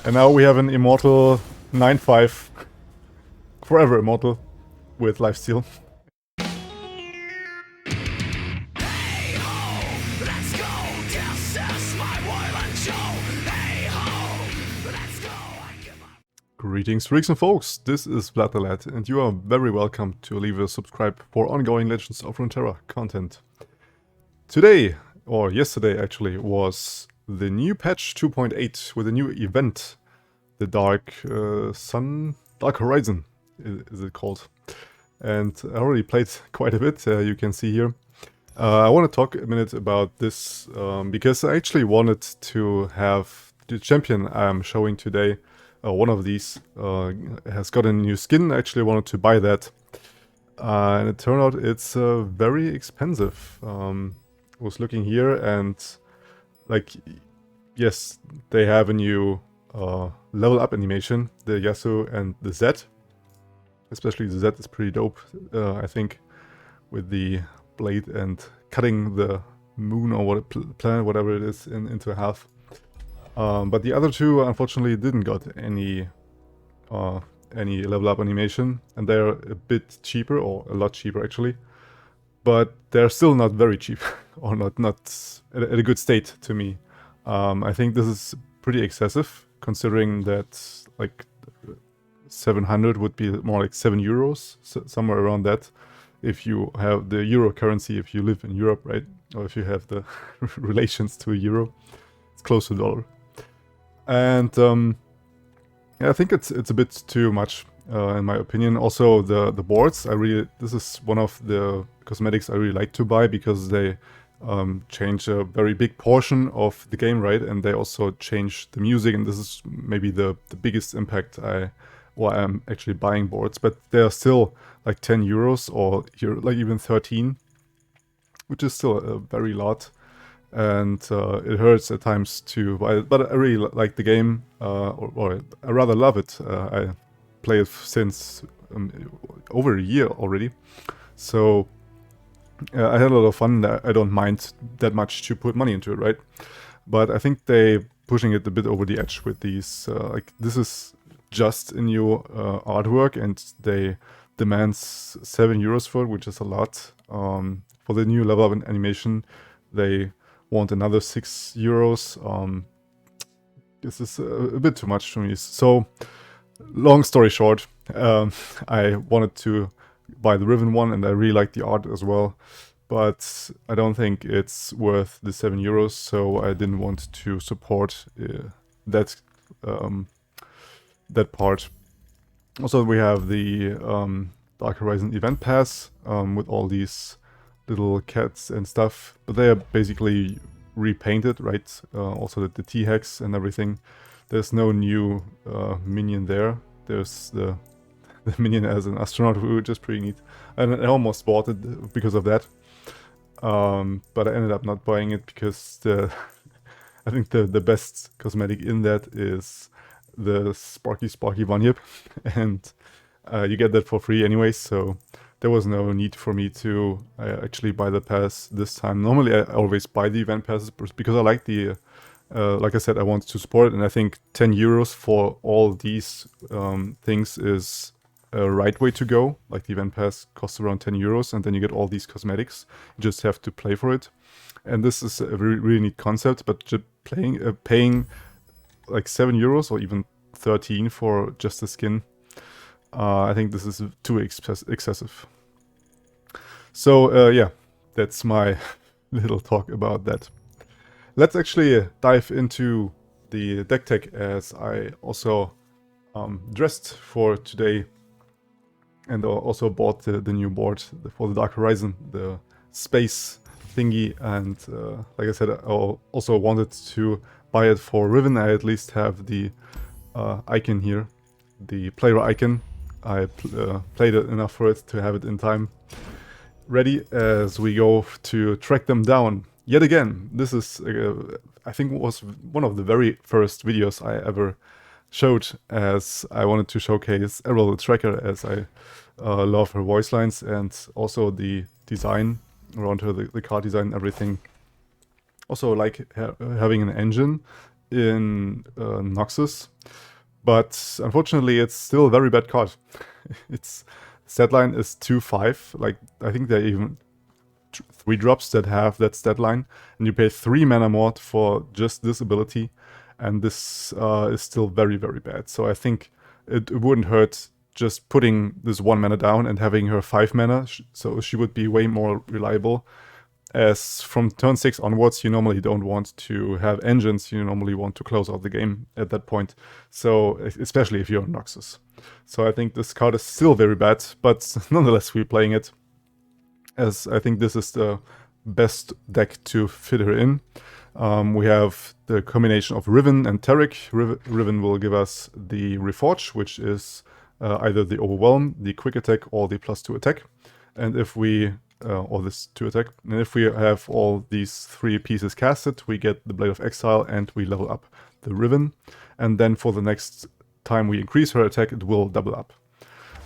And now we have an immortal 9-5, forever immortal, with lifesteal. Greetings, freaks and folks, this is Vlad, and you are very welcome to leave a subscribe for ongoing Legends of Runeterra content. Today, or yesterday actually, was the new patch 2.8 with a new event, the Dark Horizon is it called. And I already played quite a bit, you can see here. I want to talk a minute about this, because I actually wanted to have the champion I'm showing today, one of these, has got a new skin. I actually wanted to buy that. And it turned out it's very expensive. I was looking here and, like, yes, they have a new level up animation, the Yasuo and the Z. Especially the Z is pretty dope, I think, with the blade and cutting the moon or what planet, whatever it is, into half. But the other two, unfortunately, didn't got any level up animation, and they're a bit cheaper, or a lot cheaper actually. But they're still not very cheap, or not at a good state to me. I think this is pretty excessive, considering that like 700 would be more like 7 euros, so somewhere around that. If you have the euro currency, if you live in Europe, right? Or if you have the relations to a euro, it's close to $1. And yeah, I think it's a bit too much, in my opinion. Also, the boards, this is one of the cosmetics I really like to buy, because they change a very big portion of the game, right? And they also change the music, and this is maybe the biggest impact I'm actually buying boards. But they are still like 10 euros, or like even 13, which is still a very lot. And it hurts at times to buy it, but I really like the game, or I rather love it. I play it since over a year already, so I had a lot of fun. I don't mind that much to put money into it, right? But I think they pushing it a bit over the edge with these. Like, this is just a new artwork, and they demand 7 euros for it, which is a lot. For the new level of animation, they want another 6 euros. This is a bit too much for me. So, long story short, I wanted to buy the Riven one, and I really like the art as well. But I don't think it's worth the 7 euros, so I didn't want to support that part. Also, we have the Dark Horizon event pass with all these little cats and stuff, but they are basically repainted, right? Also the T-hex and everything. There's no new minion there. There's the minion as an astronaut, which is pretty neat. And I almost bought it because of that, but I ended up not buying it because I think the best cosmetic in that is the Sparky one yip, and you get that for free anyway, so there was no need for me to actually buy the pass this time. Normally I always buy the event passes because I like the, like I said, I want to support it, and I think 10 euros for all these things is a right way to go. Like, the event pass costs around 10 euros, and then you get all these cosmetics. You just have to play for it. And this is a really neat concept, but just paying like 7 euros or even 13 for just the skin, I think this is too excessive. So yeah, that's my little talk about that. Let's actually dive into the deck tech, as I also dressed for today, and also bought the new board for the Dark Horizon, the space thingy. And like I said, I also wanted to buy it for Riven. I at least have the icon here, the player icon. I played it enough for it to have it in time ready as we go to track them down yet again. This is, I think, was one of the very first videos I ever showed, as I wanted to showcase Arrel the Tracker, as I love her voice lines and also the design around her, the card design and everything. Also like having an engine in Noxus, but unfortunately it's still a very bad card. Its stat line is 2/5, like I think there are even 3 drops that have that stat line, and you pay 3 mana more for just this ability, and this is still very, very bad. So I think it wouldn't hurt just putting this 1 mana down and having her 5 mana, so she would be way more reliable. As from turn 6 onwards, you normally don't want to have engines, you normally want to close out the game at that point, so especially if you're on Noxus. So I think this card is still very bad, but nonetheless we're playing it, as I think this is the best deck to fit her in. We have the combination of Riven and Taric. Riven will give us the Reforge, which is either the Overwhelm, the Quick Attack, or the +2 attack. And if we or this 2 attack. And if we have all these 3 pieces casted, we get the Blade of Exile and we level up the Riven. And then for the next time we increase her attack, it will double up.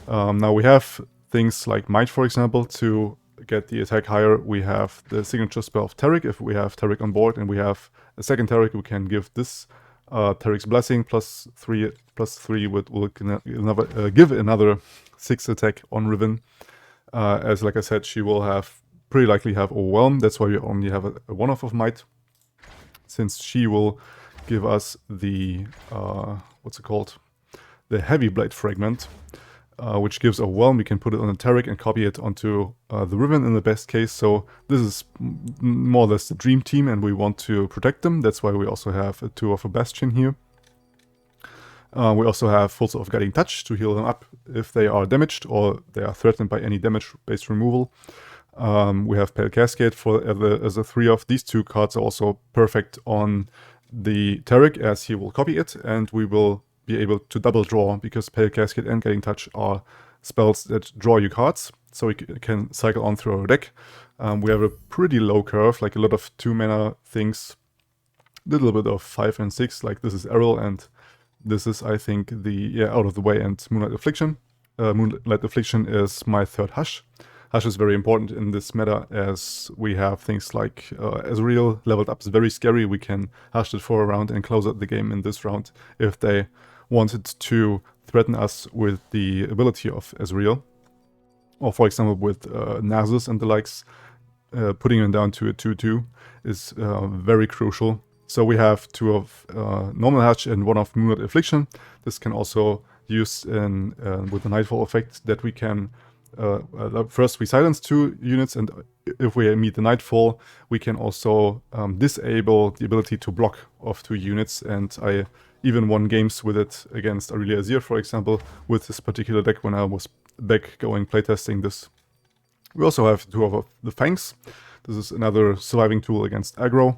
Now we have things like Might, for example, to get the attack higher. We have the signature spell of Taric. If we have Taric on board and we have a second Taric, we can give this Taric's Blessing +3 will give another 6 attack on Riven. As like I said, she will have pretty likely have Overwhelm. That's why we only have a 1-off of Might, since she will give us the what's it called? The Heavy Blade Fragment, which gives Overwhelm. We can put it on a Taric and copy it onto the Riven in the best case. So this is more or less the dream team, and we want to protect them. That's why we also have a 2 of a Bastion here. We also have Full Set of Guiding Touch to heal them up if they are damaged or they are threatened by any damage-based removal. We have Pale Cascade as a 3-off. These 2 cards are also perfect on the Taric, as he will copy it, and we will be able to double draw, because Pale Cascade and Guiding Touch are spells that draw you cards, so we can cycle on through our deck. We have a pretty low curve, like a lot of 2 mana things, a little bit of 5 and 6, like this is Arrel, and this is, I think, the Out of the Way and Moonlight Affliction. Moonlight Affliction is my 3rd Hush. Hush is very important in this meta, as we have things like Azrael leveled up is very scary. We can Hush it for a round and close out the game in this round if they wanted to threaten us with the ability of Azrael. Or for example with Noxus and the likes, putting them down to a 2/2 is very crucial. So we have 2 of Normal Hush and 1 of Moonlight Affliction. This can also use with the Nightfall effect that we can first we silence 2 units, and if we meet the Nightfall, we can also disable the ability to block of 2 units. And I even won games with it against Aurelia Azir, for example, with this particular deck when I was back going playtesting this. We also have 2 of the Fangs. This is another surviving tool against aggro.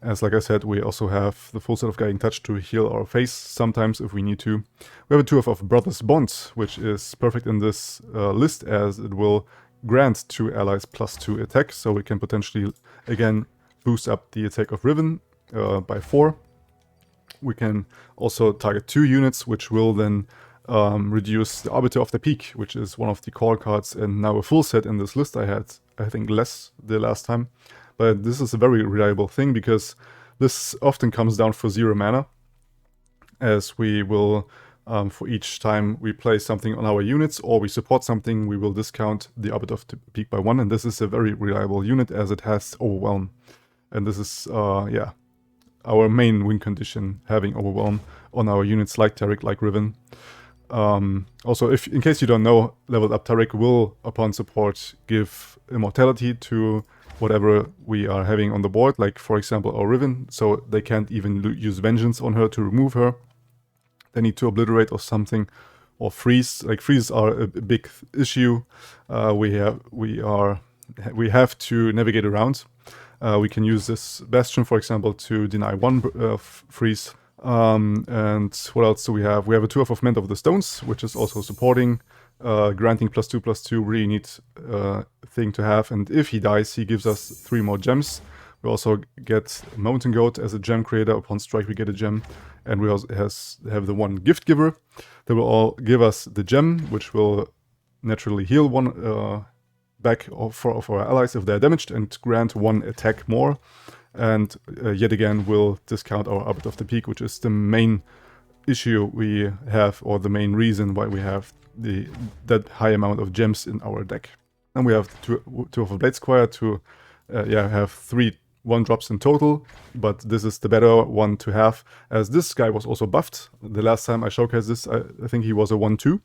As like I said, we also have the Full Set of Guiding Touch to heal our face sometimes if we need to. We have a 2 of Brothers Bond, which is perfect in this list, as it will grant 2 allies +2 attack, so we can potentially again boost up the attack of Riven by 4. We can also target 2 units, which will then reduce the Arbiter of the Peak, which is one of the core cards, and now a full set in this list. I had, I think, less the last time. But this is a very reliable thing, because this often comes down for 0 mana, as we will, for each time we play something on our units or we support something, we will discount the Arbiter of the Peak by 1, and this is a very reliable unit as it has Overwhelm. And this is, yeah, our main win condition, having Overwhelm on our units like Taric, like Riven. Also, if in case you don't know, leveled up Taric will, upon support, give immortality to whatever we are having on the board, like for example our Riven, so they can't even use Vengeance on her to remove her. They need to obliterate or something, or freeze. Like freeze are a big issue. We have to navigate around. We can use this Bastion, for example, to deny 1 freeze. And what else do we have? We have a 2 of Mend of the Stones, which is also supporting. Granting +2/+2, really neat thing to have, and if he dies, he gives us 3 more gems. We also get Mountain Goat as a gem creator. Upon strike, we get a gem, and we also have the 1 Gift Giver. They will all give us the gem, which will naturally heal 1 back for our allies if they're damaged, and grant 1 attack more. and yet again will discount our Abbot of the Peak, which is the main issue we have, or the main reason why we have that high amount of gems in our deck. And we have two of a Blade Squire to have 3 1-drops in total, but this is the better one to have, as this guy was also buffed. The last time I showcased this, I think he was a 1-2.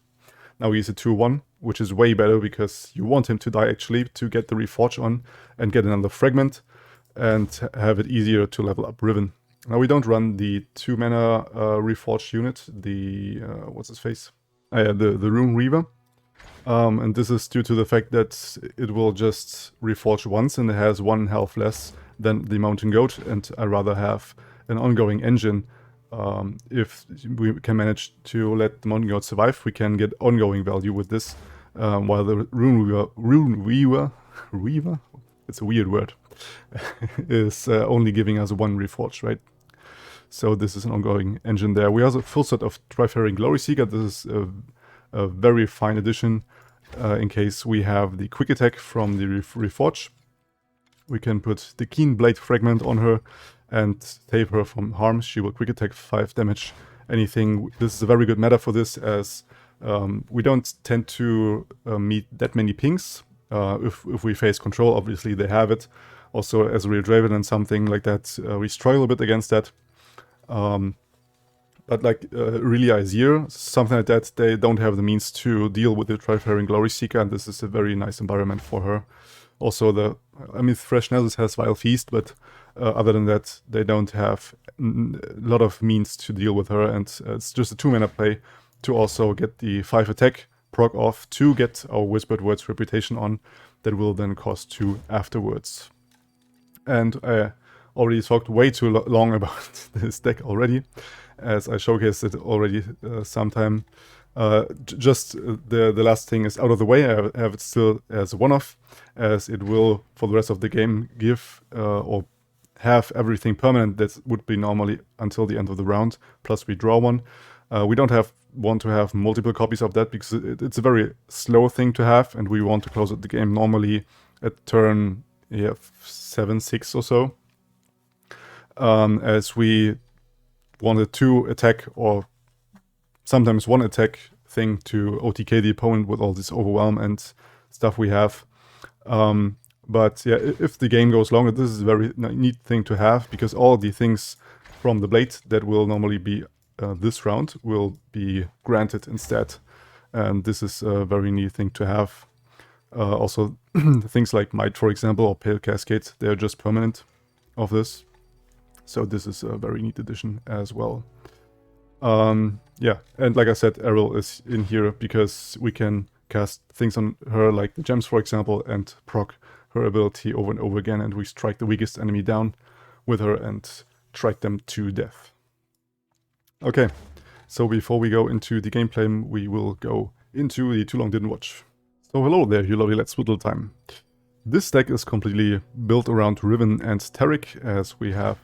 Now he's a 2-1, which is way better because you want him to die actually to get the Reforge on and get another fragment and have it easier to level up Riven. Now we don't run the 2-mana Reforged unit, the what's his face? The Rune Reaver. And this is due to the fact that it will just reforge once and it has 1 health less than the Mountain Goat, and I rather have an ongoing engine. If we can manage to let the Mountain Goat survive, we can get ongoing value with this, while the Rune Weaver, it's a weird word, is only giving us 1 reforge, right? So this is an ongoing engine there. We have a full set of Trifaring Glory Seeker. This is a very fine addition in case we have the quick attack from the Reforge. We can put the Keen Blade Fragment on her and save her from harm. She will quick attack 5 damage anything. This is a very good meta for this, as we don't tend to meet that many pings. If we face control, obviously they have it. Also as a real Draven and something like that, we struggle a bit against that. But like really Azir, something like that, they don't have the means to deal with the Trifaring Glory Seeker, and this is a very nice environment for her. Also Thresh Nessus has Vile Feast, but other than that, they don't have a lot of means to deal with her, and it's just a 2-mana play to also get the 5 attack proc off to get our Whispered Words reputation on, that will then cost 2 afterwards. And I already talked way too long about this deck already, as I showcased it already sometime. The last thing is out of the way. I have it still as a one-off, as it will for the rest of the game give or have everything permanent that would be normally until the end of the round, plus we draw one. We don't want to have multiple copies of that because it's a very slow thing to have, and we want to close out the game normally at turn 7-6 or so, as we wanted 2 attack or sometimes 1 attack thing to OTK the opponent with all this overwhelm and stuff we have. But yeah, if the game goes longer, this is a very neat thing to have, because all the things from the blade that will normally be this round will be granted instead. And this is a very neat thing to have. Also, things like Might, for example, or Pale Cascade, they're just permanent of this. So this is a very neat addition as well. Yeah, and like I said, Arrel is in here because we can cast things on her, like the gems, for example, and proc her ability over and over again, and we strike the weakest enemy down with her and strike them to death. Okay, so before we go into the gameplay, we will go into the Too Long Didn't Watch. So hello there, you lovely Let's Whittle time. This deck is completely built around Riven and Taric, as we have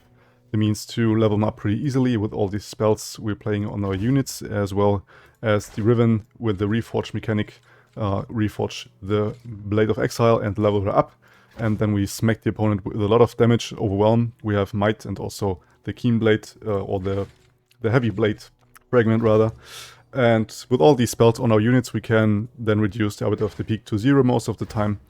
the means to level them up pretty easily with all these spells we're playing on our units, as well as the Riven with the Reforge mechanic, reforge the Blade of Exile and level her up, and then we smack the opponent with a lot of damage, overwhelm. We have Might and also the Keen Blade, or the Heavy Blade fragment rather. And with all these spells on our units, we can then reduce the Abbot of the Peak to 0 most of the time.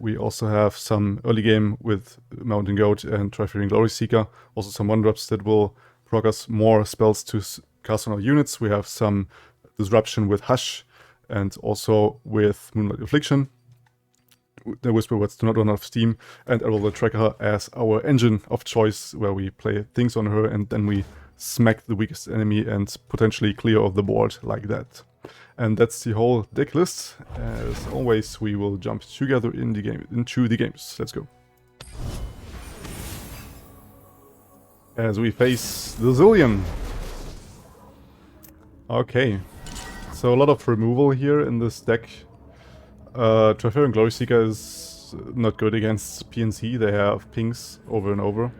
We also have some early game with Mountain Goat and Trifaring Glory Seeker. Also some 1-drops that will proc us more spells to cast on our units. We have some Disruption with Hush, and also with Moonlight Affliction. The Whisper Words do not run out of steam, and Arrel the Tracker as our engine of choice, where we play things on her and then we smack the weakest enemy and potentially clear off the board like that. And that's the whole deck list. As always, we will jump together into the games. Let's go. As we face the Zillion. Okay, so a lot of removal here in this deck. Trifaring Glory Seeker is not good against PNC. They have pings over and over.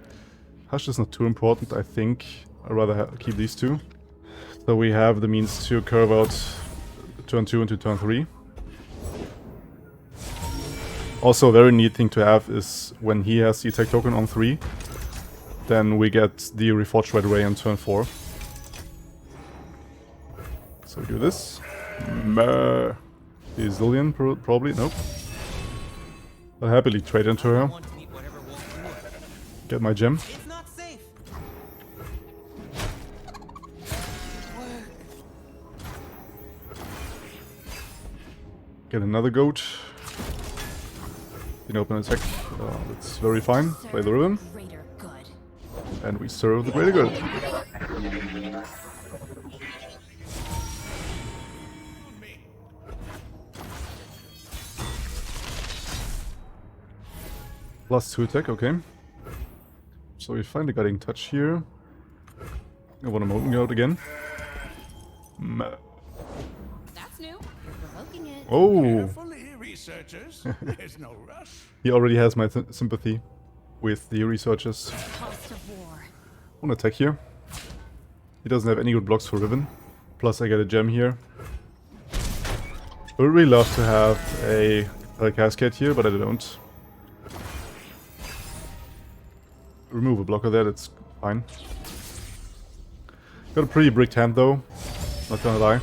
Hush is not too important, I think. I'd rather keep these two. So we have the means to curve out turn 2 into turn 3. Also, a very neat thing to have is when he has the attack token on 3, then we get the Reforged right away on turn 4. So we do this. The Zillion, probably, nope. I'll happily trade into her. Get my gem. Get another goat. Can open attack. That's very fine. Play the Riven. And we serve the greater good. +2 attack, okay. So we finally got in touch here. I want to Molten Goat again. That's new. Provoking it. Oh! Researchers. There's no rush. He already has my sympathy with the researchers. Cost of war. One attack here. He doesn't have any good blocks for Riven. Plus I get a gem here. I would really love to have a Cascade here, but I don't. Remove a blocker there, that's fine. Got a pretty bricked hand though, not gonna lie.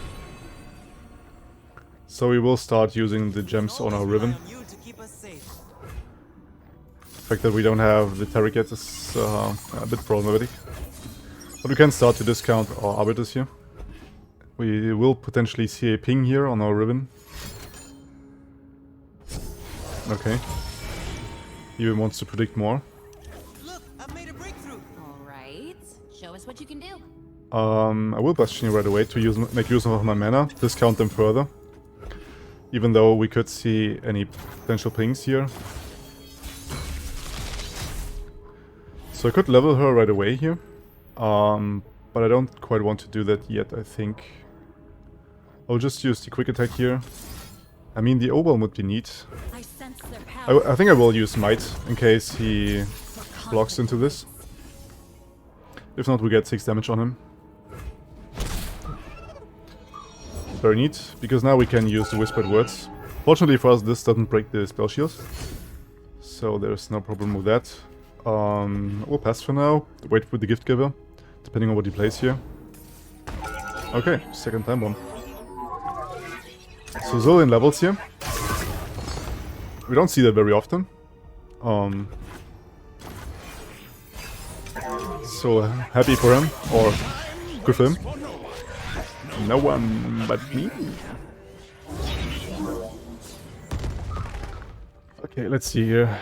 So we will start using the gems on our Riven. The fact that we don't have the Taric yet is a bit problematic. But we can start to discount our Arbiters here. We will potentially see a ping here on our Riven. Okay. He even wants to predict more. Look, I've made a breakthrough. All right. Show us what you can do. I will Bastion right away to make use of my mana, discount them further. Even though we could see any potential pings here. So I could level her right away here. But I don't quite want to do that yet, I think. I'll just use the quick attack here. I mean, the overwhelm would be neat. I sense their power. I think I will use Might in case he blocks into this. If not, we get 6 damage on him. Very neat, because now we can use the Whispered Words. Fortunately for us, this doesn't break the spell shield. So there's no problem with that. We'll pass for now. Wait with the Gift Giver, depending on what he plays here. Okay, second time bomb. So Zillion levels here. We don't see that very often. So happy for him, or good for him. No one but me. Okay, let's see here.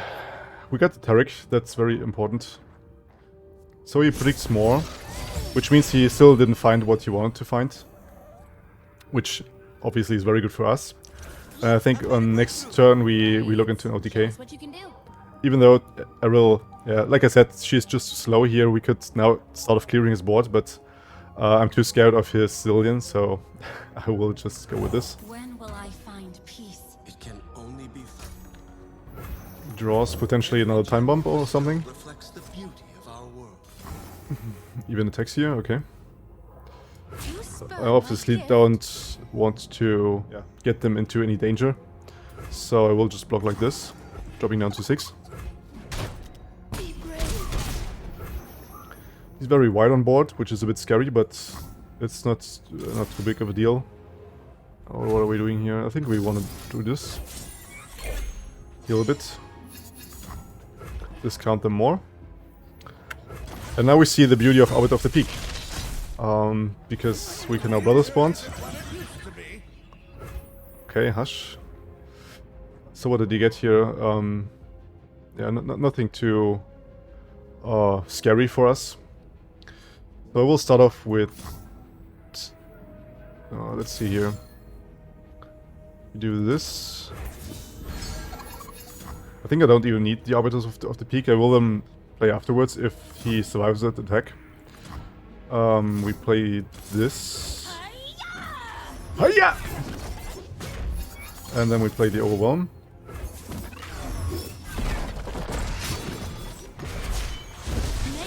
We got the Taric, that's very important. So he predicts more, which means he still didn't find what he wanted to find. Which obviously is very good for us. I think on next turn we look into an OTK. What you can do. Even though Arrel, yeah, like I said, she's just slow here, we could now start off clearing his board, but I'm too scared of his Zillion, so I will just go with this. When will I find peace? It can only be Draws potentially another time bomb or something. reflects the beauty of our world. Even attacks here, okay. You spurn I obviously my gift. don't want to get them into any danger. So I will just block like this, dropping down to 6. Be brave. He's very wide on board, which is a bit scary, but it's not too big of a deal. Oh, what are we doing here? I think we want to do this. Heal a bit. Discount them more. And now we see the beauty of Abbot of the Peak. Because we can now brother spawn. Okay, hush. So what did he get here? Yeah, nothing too scary for us. So I will start off with... let's see here. We do this. I think I don't even need the Arbiters of the Peak. I will then play afterwards if he survives that attack. We play this. Hiya! And then we play the Overwhelm.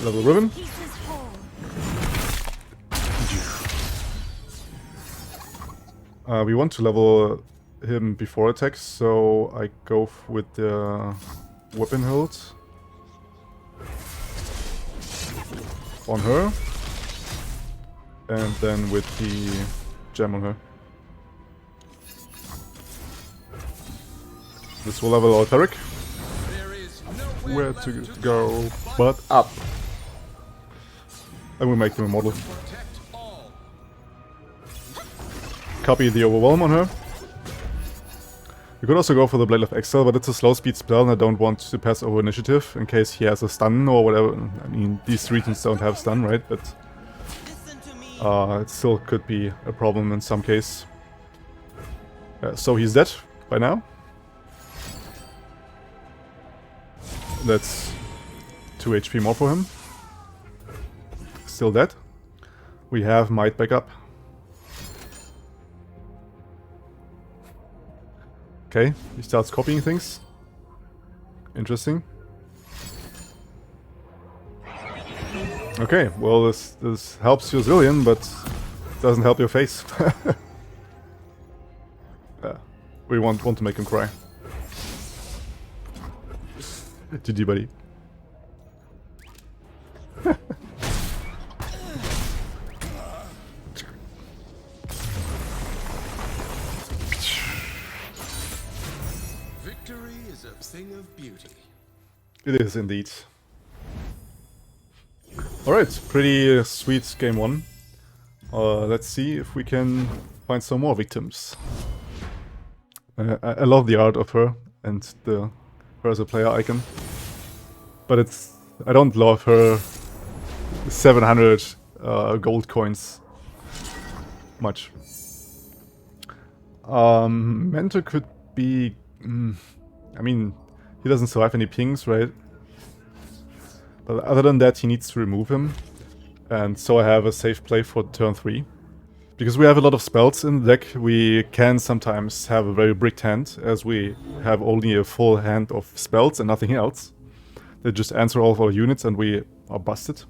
Level Riven. Pieces whole. We want to level him before attacks, so I go with the weapon hilt on her, and then with the gem on her. This will level our Taric. Where to go but up. And we make them immortal. Copy the overwhelm on her. You could also go for the Blade of Exile, but it's a slow speed spell and I don't want to pass over initiative in case he has a stun or whatever. I mean, these regions don't have stun, right? But it still could be a problem in some case. So he's dead by now. That's 2 HP more for him. Still dead. We have Might back up. Okay, he starts copying things. Interesting. Okay, well this helps your Zillion, but doesn't help your face. We want to make him cry. GG, buddy. Victory is a thing of beauty. It is indeed. Alright, pretty sweet game 1. Let's see if we can find some more victims. I love the art of her and her as a player icon. But I don't love her 700 gold coins much. Mentor could be... I mean, he doesn't survive any pings, right? But other than that, he needs to remove him. And so I have a safe play for turn 3. Because we have a lot of spells in the deck, we can sometimes have a very bricked hand, as we have only a full hand of spells and nothing else. They just answer all of our units and we are busted.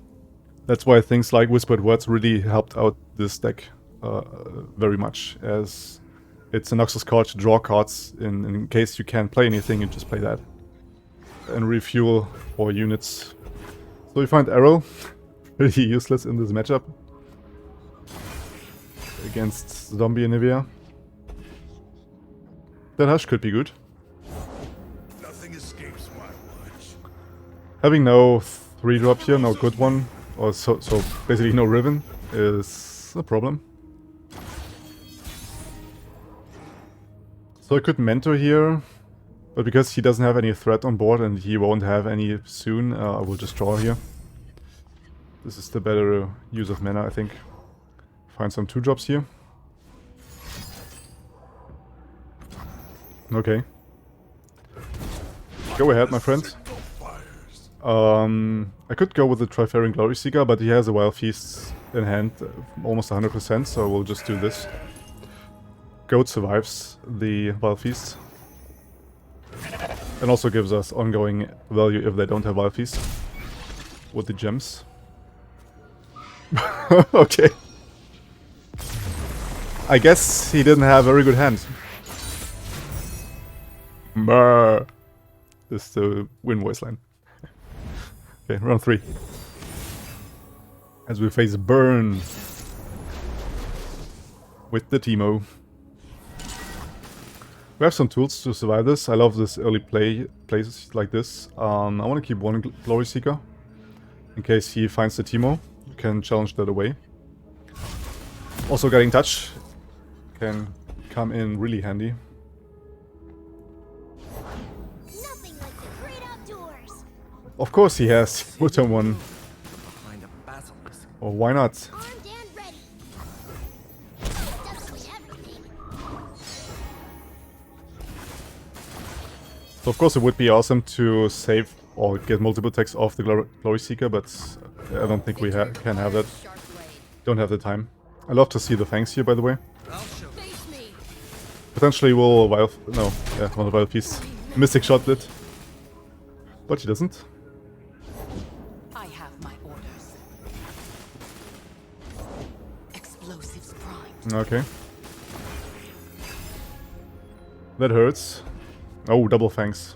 That's why things like Whispered Words really helped out this deck very much, as it's a Noxus card to draw cards in case you can't play anything, you just play that. And refuel our units. So we find Arrel, really useless in this matchup. Against Zombie Anivia. That Hush could be good. Nothing escapes my watch. Having no 3-drop here, no good one, or so basically no Riven, is a problem. So I could Mentor here, but because he doesn't have any threat on board and he won't have any soon, I will just draw here. This is the better use of mana, I think. Find some 2-drops here. Okay. Go ahead, my friend. I could go with the Trifarian Glory Seeker, but he has a Wild Feast in hand, almost 100%, so we'll just do this. Goat survives the Wild Feast. And also gives us ongoing value if they don't have Wild Feast. With the gems. Okay. I guess he didn't have a very good hand. Brr. This is the win voice line. Okay, round 3. As we face Burn. With the Teemo. We have some tools to survive this. I love this early plays like this. I want to keep one Glory Seeker. In case he finds the Teemo. You can challenge that away. Also getting touch can come in really handy. Nothing like the great outdoors. Of course he has. Put on one. Find a basilisk. Or why not? Armed and ready. Definitely everything. So of course it would be awesome to save or get multiple attacks off the Glory Seeker, but I don't think we can have that. Don't have the time. I love to see the Fangs here, by the way. Face me. Potentially will one of Wild Feast. Mystic Shotlet. But she doesn't. I have my orders. Explosives primed. Okay. That hurts. Oh, double fangs.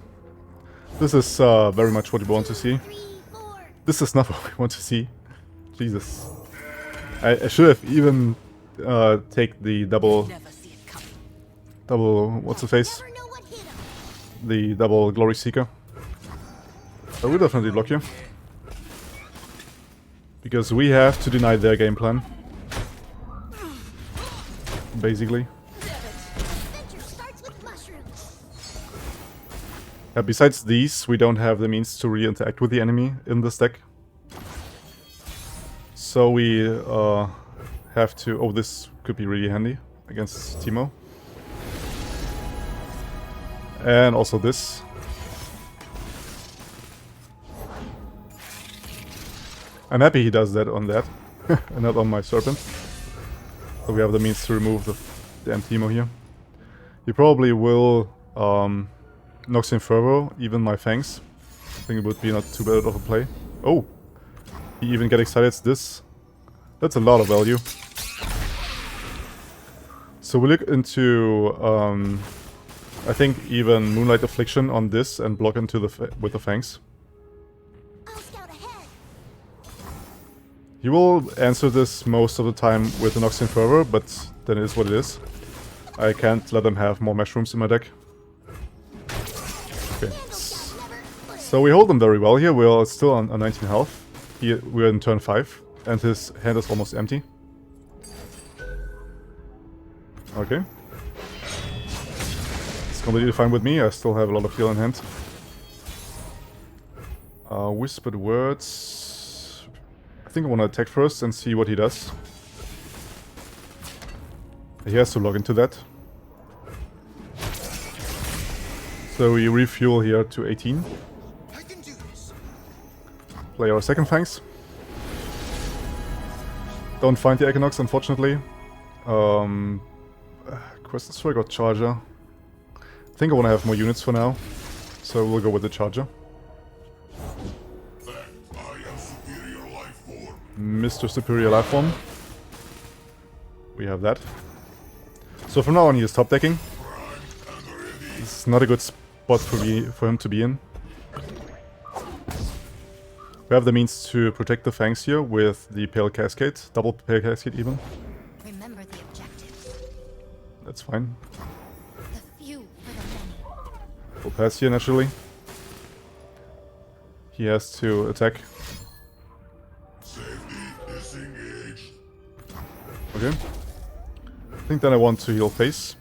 This is very much what you want to see. 3, 4. This is not what we want to see. Jesus. I should have even take the double... Never see it coming. Double... what's the face? Never know what hit 'em. The double Glory Seeker. I will definitely block you. Because we have to deny their game plan. Basically. Adventure starts with mushrooms. Besides these, we don't have the means to really interact with the enemy in this deck. So we have to... Oh, this could be really handy against Teemo. And also this. I'm happy he does that on that, and not on my Serpent. So we have the means to remove the damn Teemo here. He probably will Nox in Fervor, even my Fangs. I think it would be not too bad of a play. Oh! He even get excited at this. That's a lot of value. So we look into, I think even Moonlight Affliction on this and block into the with the Fangs. I'll scout ahead. He will answer this most of the time with an Noxian Fervor, but then it is what it is. I can't let them have more mushrooms in my deck. Okay. So we hold them very well here. We're still on 19 health. We're in turn 5, and his hand is almost empty. Okay. It's completely fine with me. I still have a lot of heal in hand. Whispered Words. I think I want to attack first and see what he does. He has to log into that. So we refuel here to 18. I can do this. Play our second Fangs. Don't find the Equinox, unfortunately. Quest Strike or Charger. I think I want to have more units for now. So we'll go with the Charger. That I am superior life form. Mr. Superior Lifeform. We have that. So from now on he is top decking. This is not a good spot for him to be in. We have the means to protect the Fangs here with the Pale Cascade. Double Pale Cascade even. Remember the objectives. That's fine. The few for the many. We'll pass here naturally. He has to attack. Safety disengaged. Okay. I think then I want to heal face.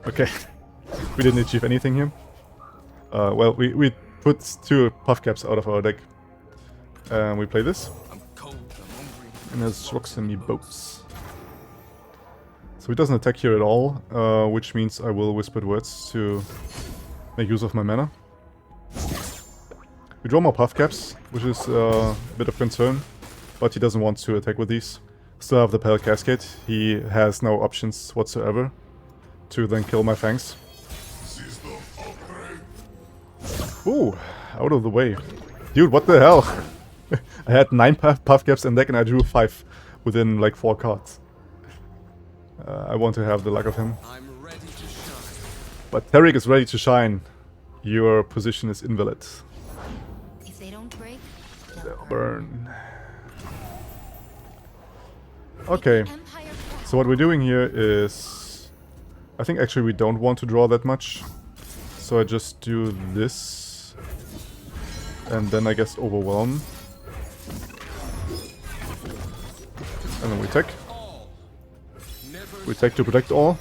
Okay. We didn't achieve anything here. Well, we put 2 Puff Caps out of our deck. And we play this. I'm cold, I'm hungry. And there's rocks in me boats. So he doesn't attack here at all, which means I will Whispered Words to make use of my mana. We draw more Puff Caps, which is a bit of concern, but he doesn't want to attack with these. Still have the Pale Cascade. He has no options whatsoever to then kill my Fangs. System upgrade. Ooh, out of the way. Dude, what the hell? I had 9 Puff Caps in deck and I drew 5 within like 4 cards. I want to have the luck of him. I'm ready to shine. But Taric is ready to shine. Your position is invalid. If they don't break, They'll burn. Okay, Empire crash. so what we're doing here is... I think actually we don't want to draw that much. So I just do this. And then I guess overwhelm. And then we attack. Never We take to protect all.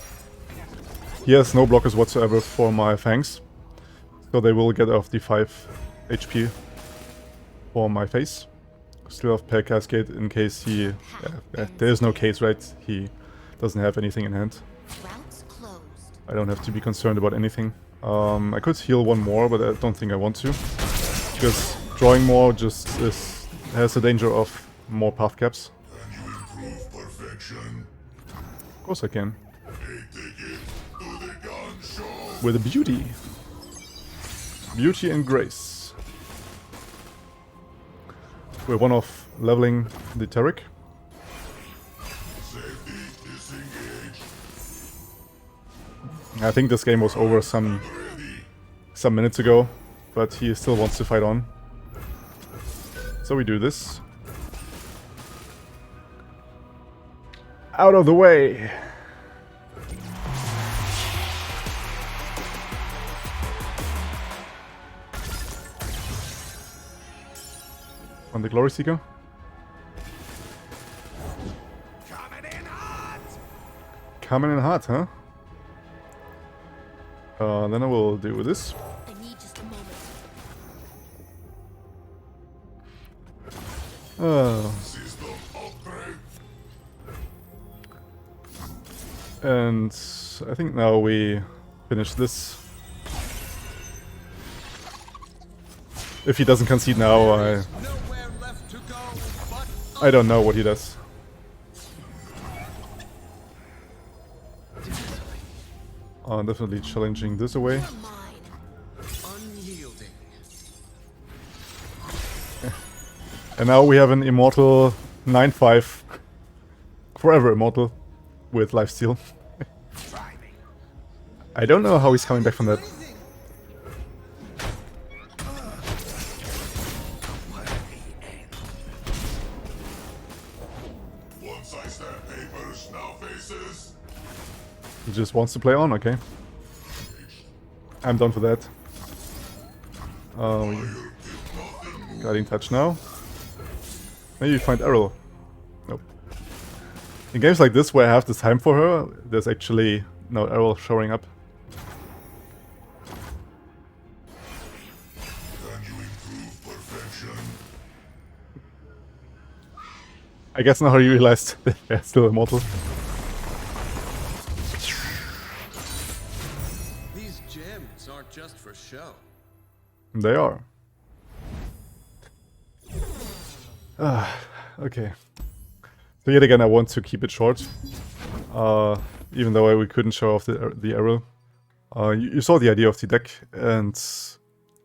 He has no blockers whatsoever for my Fangs. So they will get off the 5 HP for my face. Still have Pale Cascade in case he... there is no case, right? He doesn't have anything in hand. Routes closed. I don't have to be concerned about anything. I could heal 1 more, but I don't think I want to. Because drawing more just has the danger of more Puff Caps. Can you improve perfection? Of course I can. A ticket to the gun show. With a beauty. Beauty and grace. We're one off leveling the Taric. Safety disengaged. I think this game was over some minutes ago, but he still wants to fight on. So we do this. Out of the way! On the Glory Seeker. Coming in hot, huh? Then I will do this. I need just a moment. System upgrade. And I think now we finish this. If he doesn't concede now, Nowhere left to go but I don't know what he does. Definitely challenging this away. Mine. unyielding. And now we have an immortal 9-5. Forever immortal. With lifesteal. I don't know how he's coming back from that. Once I stamp papers, now faces. He just wants to play on, okay. I'm done for that. Guiding touch now. Maybe find Arrel. Nope. In games like this where I have this time for her, there's actually no Arrel showing up. Can you improve perfection? I guess now you realized that they're still immortal. These gems aren't just for show. They are. Okay. So yet again, I want to keep it short. Even though we couldn't show off the arrow. You saw the idea of the deck, and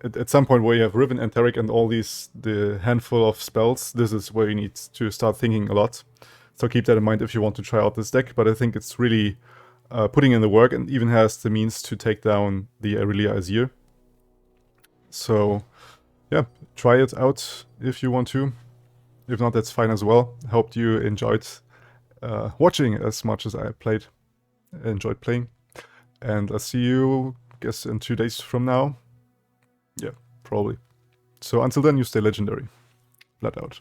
at some point where you have Riven and Taric and all the handful of spells, this is where you need to start thinking a lot. So keep that in mind if you want to try out this deck, but I think it's really putting in the work and even has the means to take down the Aurelia Azir. So yeah, try it out if you want to. If not, that's fine as well. Hope you enjoyed watching as much as I enjoyed playing. And I'll see you, I guess, in 2 days from now. Yeah, probably. So until then, you stay legendary. Vlad out.